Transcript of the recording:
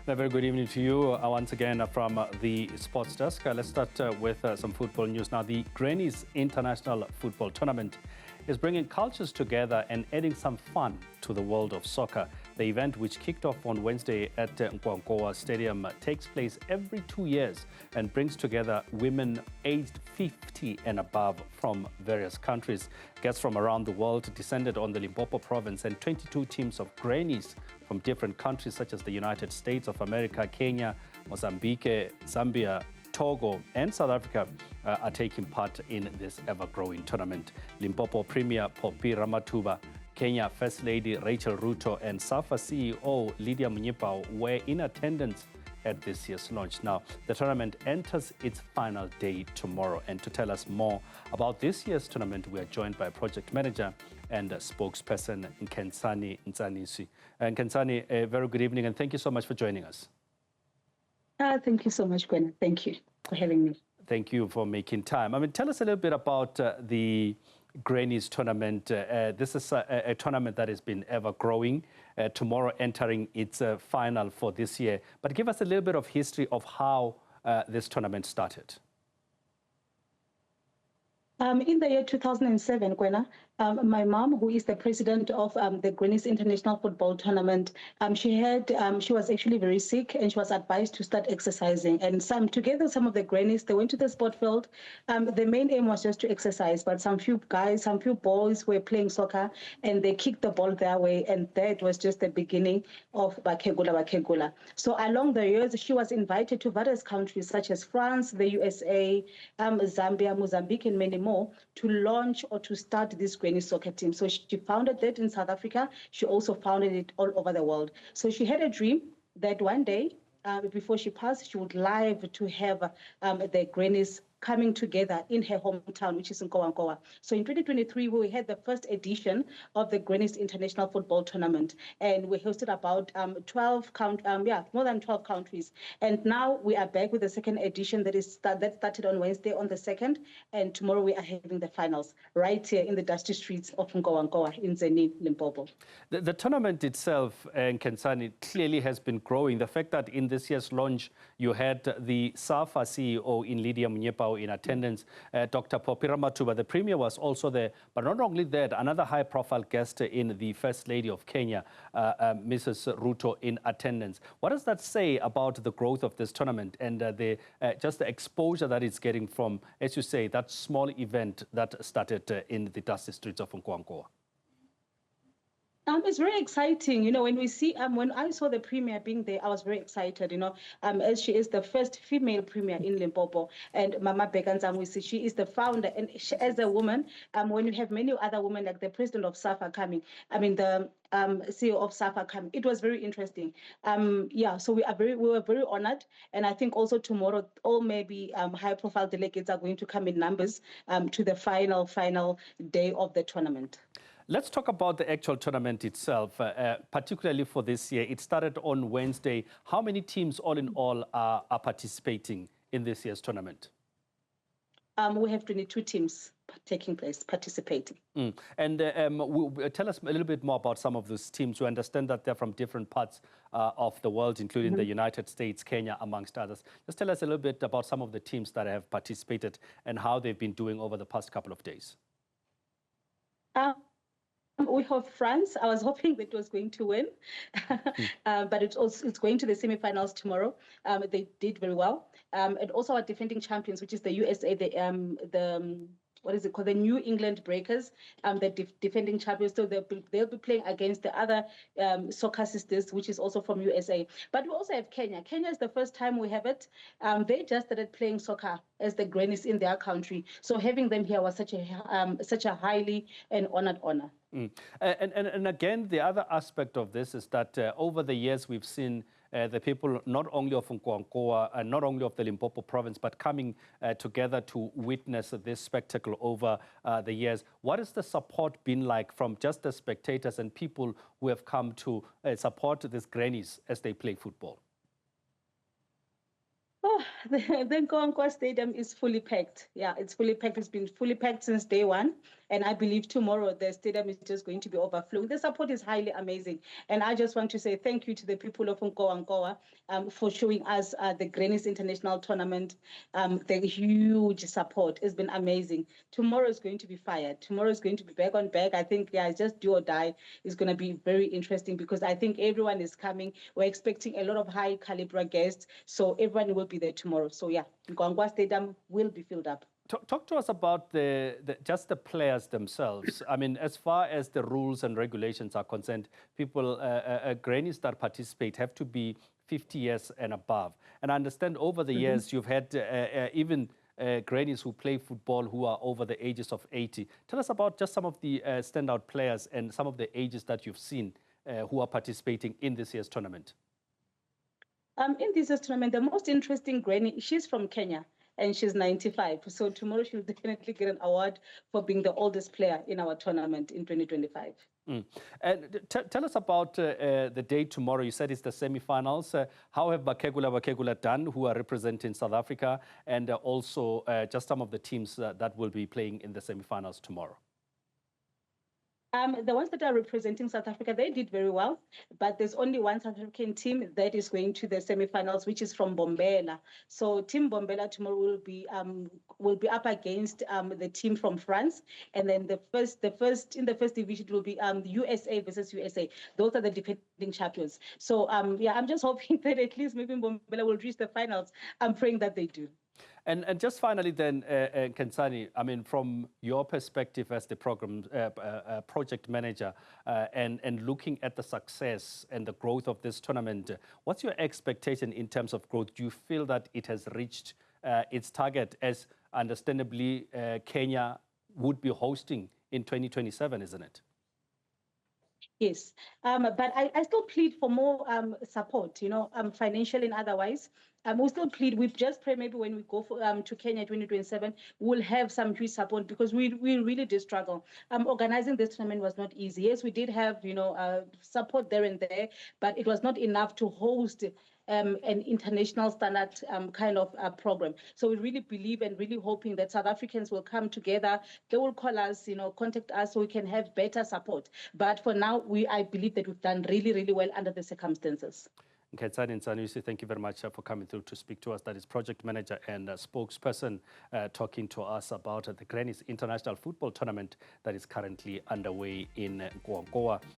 A very good evening to you once again from the sports desk. Let's start with some football news. Now, the Grannies International Football Tournament is bringing cultures together and adding some fun to the world of soccer. The event, which kicked off on Wednesday at Nkowankowa Stadium, takes place every 2 years and brings together women aged 50 and above from various countries. Guests from around the world descended on the Limpopo province, and 22 teams of grannies from different countries such as the United States of America, Kenya, Mozambique, Zambia, Togo and South Africa are taking part in this ever-growing tournament. Limpopo Premier Phophi Ramathuba, Kenya First Lady Rachel Ruto and SAFA CEO Lydia Munyipao were in attendance at this year's launch. Now, the tournament enters its final day tomorrow. And to tell us more about this year's tournament, we are joined by project manager and spokesperson Khensani Ntsanwisi. And Khensani, a very good evening and thank you so much for joining us. Thank you so much, Gwen. Thank you for having me. Thank you for making time. I mean, tell us a little bit about the Grannies tournament. This is a tournament that has been ever growing. Tomorrow entering its final for this year. But give us a little bit of history of how this tournament started. In the year 2007, Gwena, my mom, who is the president of the Grannies International Football Tournament, she was actually very sick and she was advised to start exercising. And some of the grannies, they went to the sport field. The main aim was just to exercise, but some few boys were playing soccer and they kicked the ball their way. And that was just the beginning of Bakegula. So along the years, she was invited to various countries such as France, the USA, Zambia, Mozambique, and many more to launch or to start this Granny soccer team. So she founded that in South Africa. She also founded it all over the world. So she had a dream that one day, before she passed, she would live to have the grannies coming together in her hometown, which is in Nkowankowa. So in 2023, we had the first edition of the Grannies International Football Tournament, and we hosted about more than 12 countries. And now we are back with the second edition that started on Wednesday on the 2nd, and tomorrow we are having the finals right here in the dusty streets of Nkowankowa in Ntsanwisi, Limpopo. The tournament itself, Khensani, clearly has been growing. The fact that in this year's launch, you had the SAFA CEO in Lydia Munyipao in attendance, Dr. Phophi Ramathuba, the Premier, was also there. But not only that, another high-profile guest in the First Lady of Kenya, Mrs. Ruto, in attendance. What does that say about the growth of this tournament and just the exposure that it's getting from, as you say, that small event that started in the dusty streets of Nkowankowa? It's very exciting, you know, when we see, when I saw the Premier being there, I was very excited, you know, as she is the first female Premier in Limpopo, and Mama Ntsanwisi, she is the founder, and she, as a woman, when you have many other women, like the president of SAFA coming, the CEO of SAFA coming, it was very interesting. So we were very honored, and I think also tomorrow, all maybe high-profile delegates are going to come in numbers to the final day of the tournament. Let's talk about the actual tournament itself, particularly for this year. It started on Wednesday. How many teams, all in all, are participating in this year's tournament? We have 22 teams participating. And tell us a little bit more about some of those teams. We understand that they're from different parts of the world, including the United States, Kenya, amongst others. Just tell us a little bit about some of the teams that have participated and how they've been doing over the past couple of days. We have France. I was hoping that it was going to win, but it's going to the semifinals tomorrow. They did very well. And also our defending champions, which is the USA, what is it called? The New England Breakers, the defending champions. So they'll be playing against the other soccer sisters, which is also from USA. But we also have Kenya. Kenya is the first time we have it. They just started playing soccer as the grannies in their country. So having them here was such a highly and honored honor. And again, the other aspect of this is that over the years we've seen the people not only of Nkowankowa and not only of the Limpopo province, but coming together to witness this spectacle over the years. What has the support been like from just the spectators and people who have come to support these grannies as they play football? Oh, the Nkowankowa Stadium is fully packed. Yeah, it's fully packed. It's been fully packed since day one. And I believe tomorrow the stadium is just going to be overflowing. The support is highly amazing. And I just want to say thank you to the people of Nkowankowa for showing us the Grannies International Tournament. The huge support has been amazing. Tomorrow is going to be fire. Tomorrow is going to be back on back. I think, yeah, just do or die is going to be very interesting because I think everyone is coming. We're expecting a lot of high caliber guests. So everyone will be there tomorrow. So yeah, Nkowankowa Stadium will be filled up. Talk to us about just the players themselves. I mean, as far as the rules and regulations are concerned, people, grannies that participate have to be 50 years and above. And I understand over the years you've had even grannies who play football who are over the ages of 80. Tell us about just some of the standout players and some of the ages that you've seen who are participating in this year's tournament. In this year's tournament, the most interesting granny, she's from Kenya. And she's 95. So tomorrow she'll definitely get an award for being the oldest player in our tournament in 2025. And tell us about the day tomorrow. You said it's the semi-finals. How have Bakegula done, who are representing South Africa, and also just some of the teams that will be playing in the semi-finals tomorrow? The ones that are representing South Africa, they did very well, but there's only one South African team that is going to the semi-finals, which is from Bombela. So Team Bombela tomorrow will be up against the team from France, and then the first in the first division will be USA versus USA. Those are the defending champions. So yeah, I'm just hoping that at least maybe Bombela will reach the finals. I'm praying that they do. And just finally then, Khensani, I mean, from your perspective as the program project manager and looking at the success and the growth of this tournament, what's your expectation in terms of growth? Do you feel that it has reached its target, as understandably Kenya would be hosting in 2027, isn't it? Yes, but I still plead for more support, financial and otherwise. We still plead. We just pray maybe when we go to Kenya 2027, we'll have some huge support because we really did struggle. Organizing this tournament was not easy. Yes, we did have support there and there, but it was not enough to host an international standard kind of program. So we really believe and really hoping that South Africans will come together. They will call us, contact us so we can have better support. But for now, I believe that we've done really, really well under the circumstances. Khensani Ntsanwisi, thank you very much for coming through to speak to us. That is project manager and spokesperson talking to us about the Grannies International Football Tournament that is currently underway in Nkowankowa.